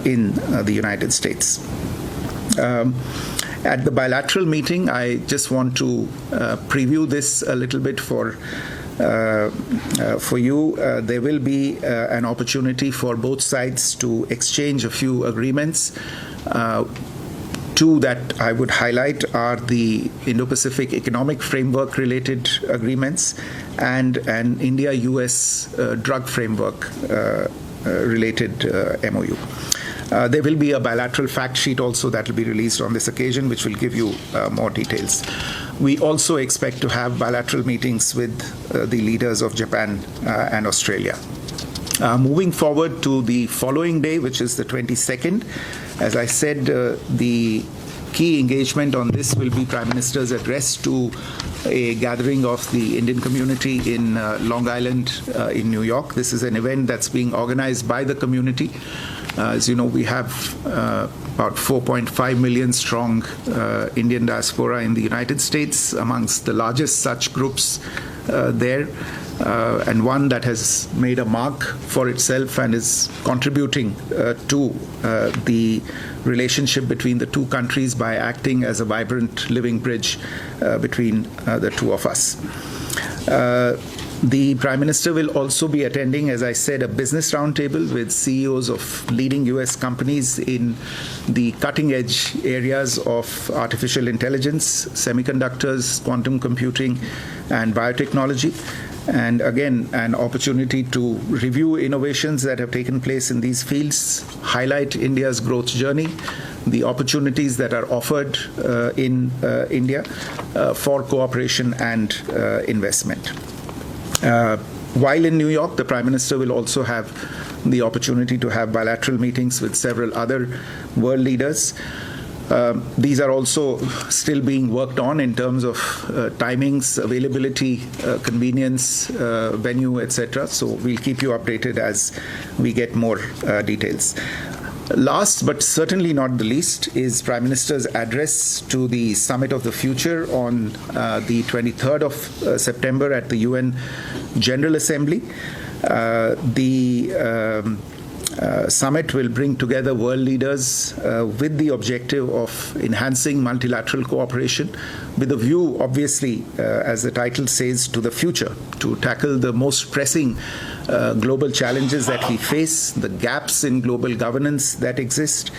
in the United States. At the bilateral meeting, I just want to preview this a little bit for you. There will be an opportunity for both sides to exchange a few agreements. Two that I would highlight are the Indo-Pacific Economic Framework related agreements and an India-US drug framework related MOU. There will be a bilateral fact sheet also that will be released on this occasion, which will give you more details. We also expect to have bilateral meetings with the leaders of Japan and Australia. Moving forward to the following day, which is the 22nd, as I said, the key engagement on this will be Prime Minister's address to a gathering of the Indian community in Long Island in New York. This is an event that's being organized by the community. As you know, we have about 4.5 million strong Indian diaspora in the United States, amongst the largest such groups there, and one that has made a mark for itself and is contributing to the relationship between the two countries by acting as a vibrant living bridge between the two of us. The Prime Minister will also be attending, as I said, a business roundtable with CEOs of leading US companies in the cutting-edge areas of artificial intelligence, semiconductors, quantum computing, and biotechnology. And again, an opportunity to review innovations that have taken place in these fields, highlight India's growth journey, the opportunities that are offered in India for cooperation and investment. While in New York, the Prime Minister will also have the opportunity to have bilateral meetings with several other world leaders. These are also still being worked on in terms of timings, availability, convenience, venue, etc. So we'll keep you updated as we get more details. Last, but certainly not the least, is Prime Minister's address to the Summit of the Future on the 23rd of September at the UN General Assembly. The summit will bring together world leaders with the objective of enhancing multilateral cooperation with a view, obviously, as the title says, to the future, to tackle the most pressing global challenges that we face, the gaps in global governance that exist,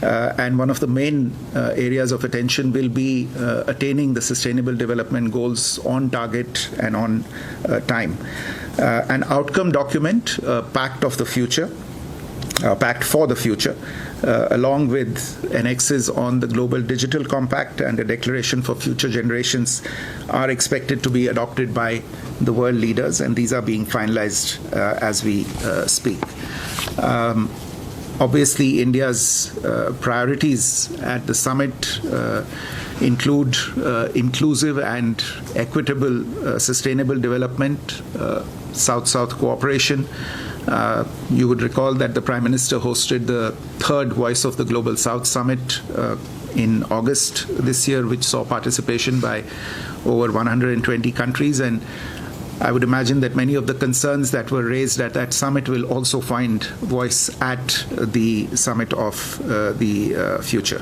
and one of the main areas of attention will be attaining the Sustainable Development Goals on target and on time. An outcome document, Pact of the Future, Pact for the Future, along with annexes on the Global Digital Compact and a Declaration for Future Generations, are expected to be adopted by the world leaders, and these are being finalized as we speak. Obviously, India's priorities at the summit include inclusive and equitable sustainable development, South-South cooperation. You would recall that the Prime Minister hosted the third Voice of the Global South Summit in August this year, which saw participation by over 120 countries. And I would imagine that many of the concerns that were raised at that summit will also find voice at the Summit of the Future.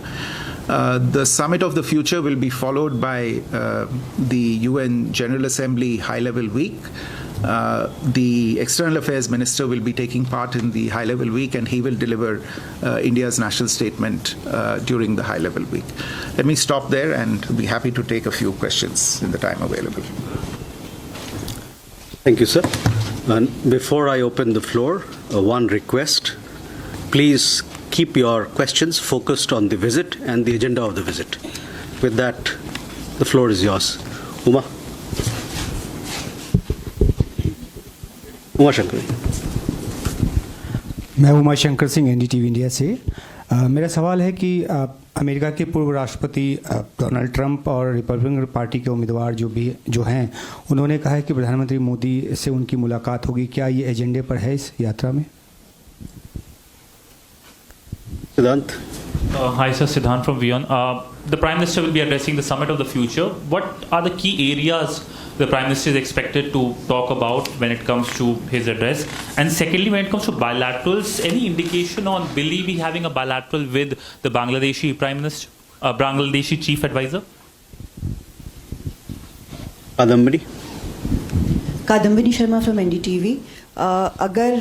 The Summit of the Future will be followed by the UN General Assembly High-Level Week. The External Affairs Minister will be taking part in the High-Level Week, and he will deliver India's national statement during the High-Level Week. Let me stop there and be happy to take a few questions in the time available. Thank you, sir. And before I open the floor, one request. Please keep your questions focused on the visit and the agenda of the visit. With that, the floor is yours. Uma Shankar. मैं Uma Shankar Singh NDTV India से। मेरा सवाल है कि America के पूर्व राष्ट्रपति Donald Trump और रिपब्लिकन पार्टी के उम्मीदवार जो हैं उन्होंने कहा है कि प्रधानमंत्री मोदी से उनकी मुलाकात होगी। क्या ये एजेंडे पर है इस यात्रा में? सिद्धांत। Hi, sir. Siddhant from WION. The Prime Minister will be addressing the Summit of the Future. What are the key areas the Prime Minister is expected to talk about when it comes to his address? And secondly, when it comes to bilaterals, any indication on will he be having a bilateral with the Bangladeshi Prime Minister, Bangladeshi Chief Advisor? Kadambini Sharma from NDTV. अगर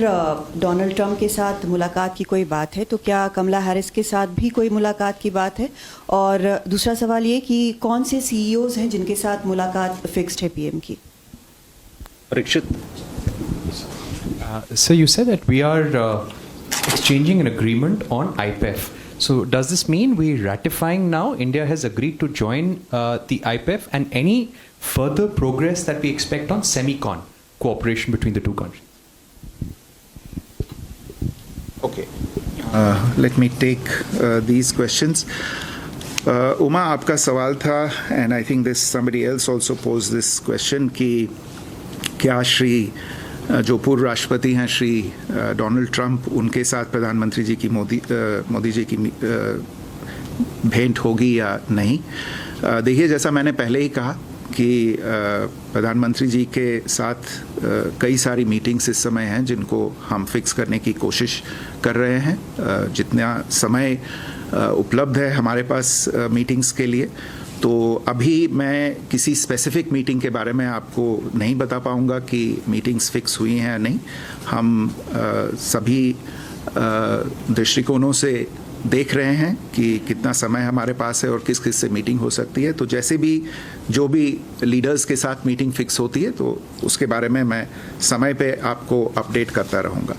Donald Trump के साथ मुलाकात की कोई बात है तो क्या कमला हैरिस के साथ भी कोई मुलाकात की बात है? और दूसरा सवाल ये कि कौन से सीईओज हैं जिनके साथ मुलाकात फिक्स्ड है पीएम की? Parikshit. So you said that we are exchanging an agreement on IPEF. So does this mean we're ratifying now? India has agreed to join the IPEF, and any further progress that we expect on semicon cooperation between the two countries? Okay, let me take these questions. Uma, आपका सवाल था, and I think this somebody else also posed this question कि क्या श्री जो पूर्व राष्ट्रपति हैं Shri Donald Trump, उनके साथ प्रधानमंत्री जी की मोदी जी की भेंट होगी या नहीं? देखिए, जैसा मैंने पहले ही कहा कि प्रधानमंत्री जी के साथ कई सारी मीटिंग्स इस समय हैं जिनको हम फिक्स करने की कोशिश कर रहे हैं। जितना समय उपलब्ध है हमारे पास मीटिंग्स के लिए, तो अभी मैं किसी स्पेसिफिक मीटिंग के बारे में आपको नहीं बता पाऊंगा कि मीटिंग्स फिक्स हुई हैं या नहीं। हम सभी दृष्टिकोणों से देख रहे हैं कि कितना समय हमारे पास है और किस किस से मीटिंग हो सकती है। तो जैसे भी जो भी लीडर्स के साथ मीटिंग फिक्स होती है तो उसके बारे में मैं समय पे आपको अपडेट करता रहूँगा।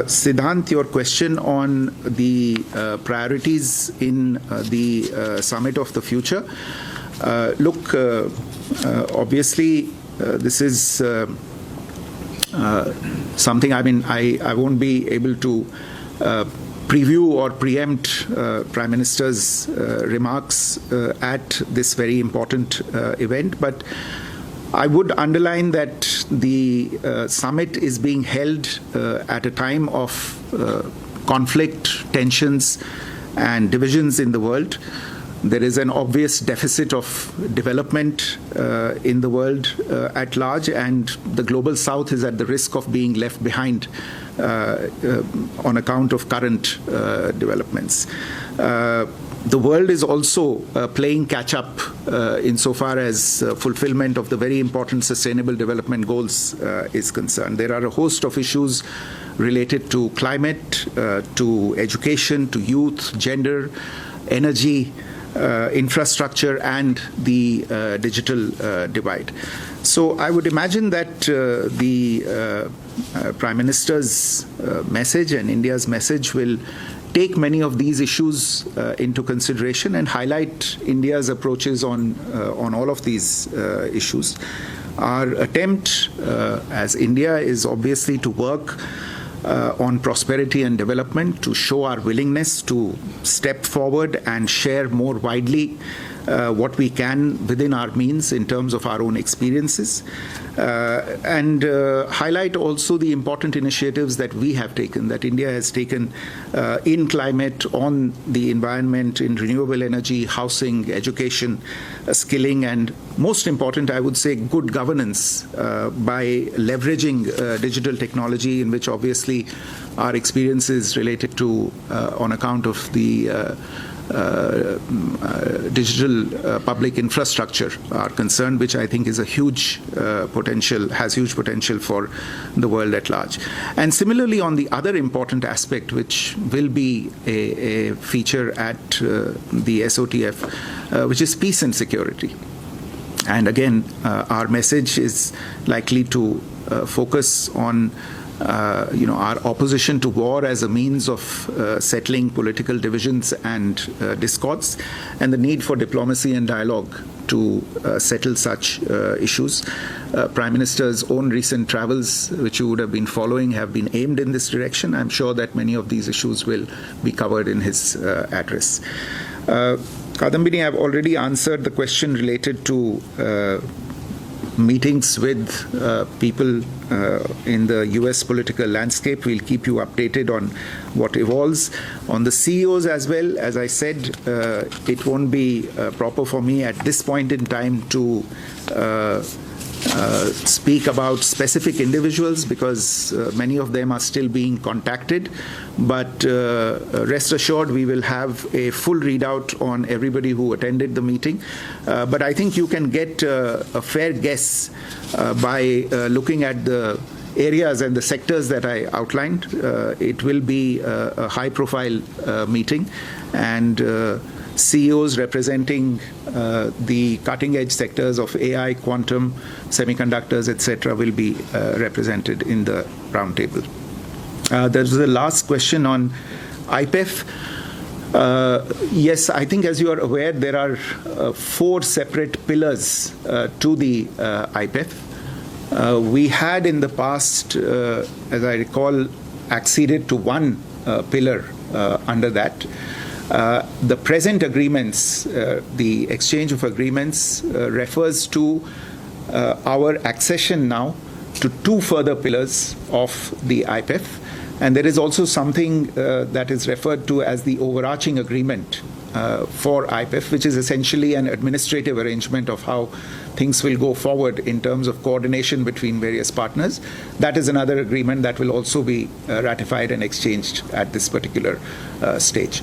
Siddhant, your question on the priorities in the summit of the future. Look, obviously, this is something, I mean, I won't be able to preview or preempt Prime Minister's remarks at this very important event, but I would underline that the summit is being held at a time of conflict, tensions, and divisions in the world. There is an obvious deficit of development in the world at large, and the global south is at the risk of being left behind on account of current developments. The world is also playing catch-up insofar as fulfillment of the very important Sustainable Development Goals is concerned. There are a host of issues related to climate, to education, to youth, gender, energy, infrastructure, and the digital divide. So I would imagine that the Prime Minister's message and India's message will take many of these issues into consideration and highlight India's approaches on all of these issues. Our attempt as India is obviously to work on prosperity and development, to show our willingness to step forward and share more widely what we can within our means in terms of our own experiences, and highlight also the important initiatives that we have taken, that India has taken in climate, on the environment, in renewable energy, housing, education, skilling, and most important, I would say, good governance by leveraging digital technology, in which obviously our experiences related to on account of the digital public infrastructure are concerned, which I think is a huge potential, has huge potential for the world at large. And similarly, on the other important aspect, which will be a feature at the SOTF, which is peace and security. And again, our message is likely to focus on our opposition to war as a means of settling political divisions and discords, and the need for diplomacy and dialogue to settle such issues. Prime Minister's own recent travels, which you would have been following, have been aimed in this direction. I'm sure that many of these issues will be covered in his address. Kadambini, I've already answered the question related to meetings with people in the US political landscape. We'll keep you updated on what evolves. On the CEOs as well, as I said, it won't be proper for me at this point in time to speak about specific individuals because many of them are still being contacted. But rest assured, we will have a full readout on everybody who attended the meeting. But I think you can get a fair guess by looking at the areas and the sectors that I outlined. It will be a high-profile meeting, and CEOs representing the cutting-edge sectors of AI, quantum, semiconductors, etc., will be represented in the roundtable. There's the last question on IPEF. Yes, I think as you are aware, there are 4 separate pillars to the IPEF. We had in the past, as I recall, acceded to one pillar under that. The present agreements, the exchange of agreements, refers to our accession now to 2 further pillars of the IPEF. And there is also something that is referred to as the overarching agreement for IPEF, which is essentially an administrative arrangement of how things will go forward in terms of coordination between various partners. That is another agreement that will also be ratified and exchanged at this particular stage.